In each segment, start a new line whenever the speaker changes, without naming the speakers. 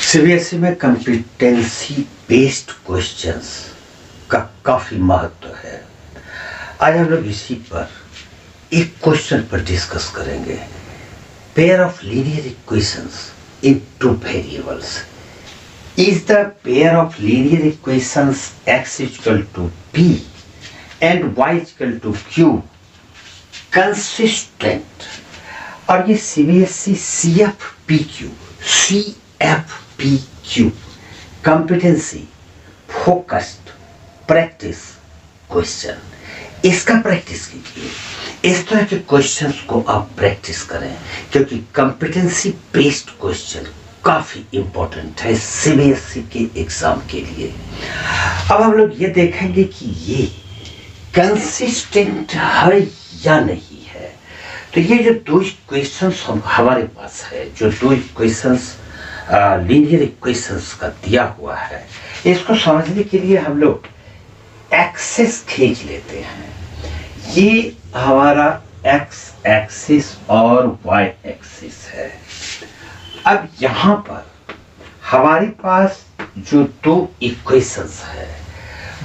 CBSE में competency based questions का काफी महत्व है। आज हम लोग इसी पर एक क्वेश्चन पर डिस्कस करेंगे। Pair of linear equations in two variables. Is the pair of linear equations x equal to p and y equal to q consistent? और ये CBSE CFPQ competency focused practice question, इसका practice कीजिए। इस तरह के questions को आप practice करें क्योंकि कॉम्पिटेंसी बेस्ड क्वेश्चन काफी इंपॉर्टेंट है सीबीएसई के एग्जाम के लिए। अब हम लोग ये देखेंगे कि ये कंसिस्टेंट है या नहीं है। तो ये जो दो इक्वेशंस हमारे पास है, जो दो इक्वेशंस लीनियर इक्वेशंस का दिया हुआ है, इसको समझने के लिए हम लोग एक्सिस खींच लेते हैं। ये हमारा एक्स एक्सिस और वाई एक्सिस है। अब यहाँ पर हमारे पास जो दो इक्वेशंस है,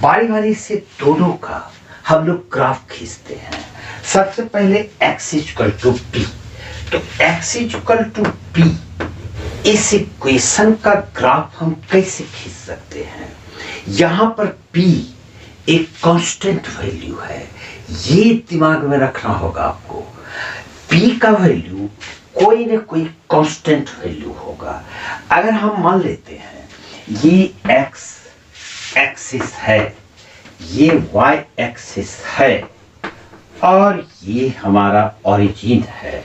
बारी बारी से दोनों का हम लोग ग्राफ खींचते हैं। सबसे पहले x इक्वल टू p, तो x इक्वल टू p इस इक्वेशन का ग्राफ हम कैसे खींच सकते हैं? यहाँ पर p एक कांस्टेंट वैल्यू है, ये दिमाग में रखना होगा आपको। p का वैल्यू कोई ना कोई कांस्टेंट वैल्यू होगा। अगर हम मान लेते हैं ये x एक्सिस है, ये y एक्सिस है और ये हमारा ओरिजिन है,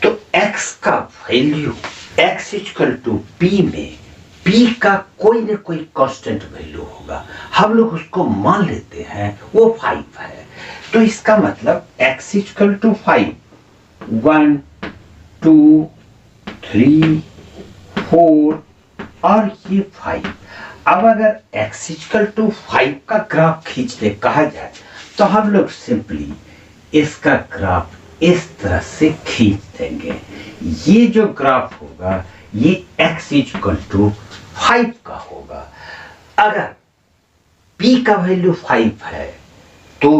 तो x का value x equal to p में p का कोई ना कोई कांस्टेंट वैल्यू होगा। हम लोग उसको मान लेते हैं वो 5 है। तो इसका मतलब x इक्वल टू 5, 1 2 3 4 और ये 5। अब अगर x इक्वल टू 5 का ग्राफ खींचने कहा जाए तो हम लोग सिंपली इसका ग्राफ इस तरह से खींच देंगे। ये जो ग्राफ होगा ये x इक्वल टू 5 का होगा। अगर p का वैल्यू 5 है तो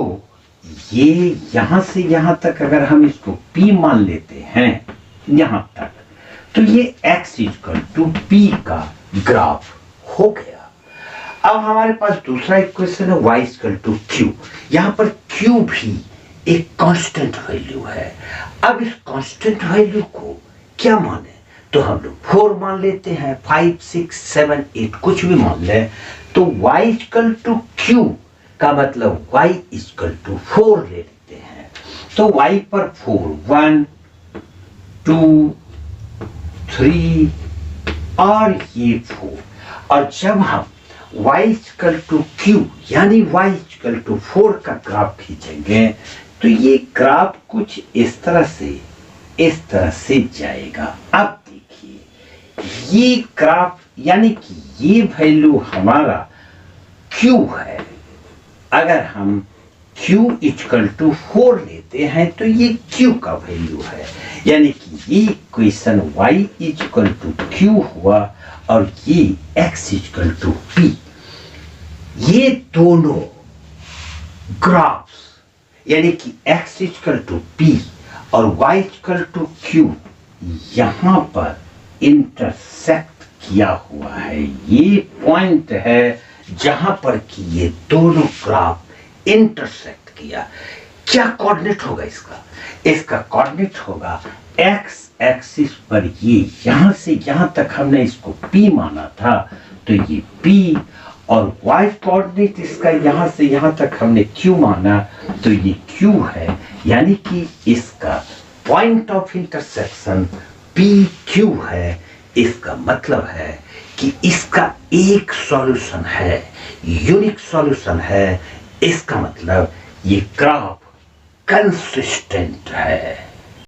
ये यहां से यहां तक अगर हम इसको p मान लेते हैं यहां तक, तो ये x इक्वल टू p का ग्राफ हो गया। अब हमारे पास दूसरा इक्वेशन है y इक्वल टू q। यहां पर q भी एक कांस्टेंट वैल्यू है। अब इस कांस्टेंट वैल्यू को क्या माने? तो हम लोग 4 मान लेते हैं, 5 6 7 8 कुछ भी मान ले। तो y इक्वल टू q का मतलब y इक्वल टू 4 ले लेते हैं। तो y पर 4, 1 2 3 और ये 4। और जब हम y इक्वल टू q यानी y इक्वल टू 4 का ग्राफ खींचेंगे तो ये ग्राफ कुछ इस तरह से जाएगा। अब देखिए ये ग्राफ यानी कि ये वैल्यू हमारा q है। अगर हम q इक्वल टू 4 लेते हैं तो ये q का वैल्यू है, यानी कि ये equation y equal to q हुआ और ये x इक्वल टू p। ये दोनों ग्राफ्स यानी कि x इक्वल टू p और y इक्वल टू q यहां पर इंटरसेक्ट किया हुआ है। ये पॉइंट है जहां पर कि ये दोनों ग्राफ इंटरसेक्ट किया। क्या कोऑर्डिनेट होगा इसका? इसका कोऑर्डिनेट होगा x एक्सिस पर ये यहां से यहां तक हमने इसको p माना था, तो ये p, और y कोऑर्डिनेट इसका यहां से यहां तक हमने q माना, तो ये q है। यानी कि इसका पॉइंट ऑफ इंटरसेक्शन PQ है। इसका मतलब है कि इसका एक सॉल्यूशन है, यूनिक सॉल्यूशन है। इसका मतलब ये ग्राफ कंसिस्टेंट है।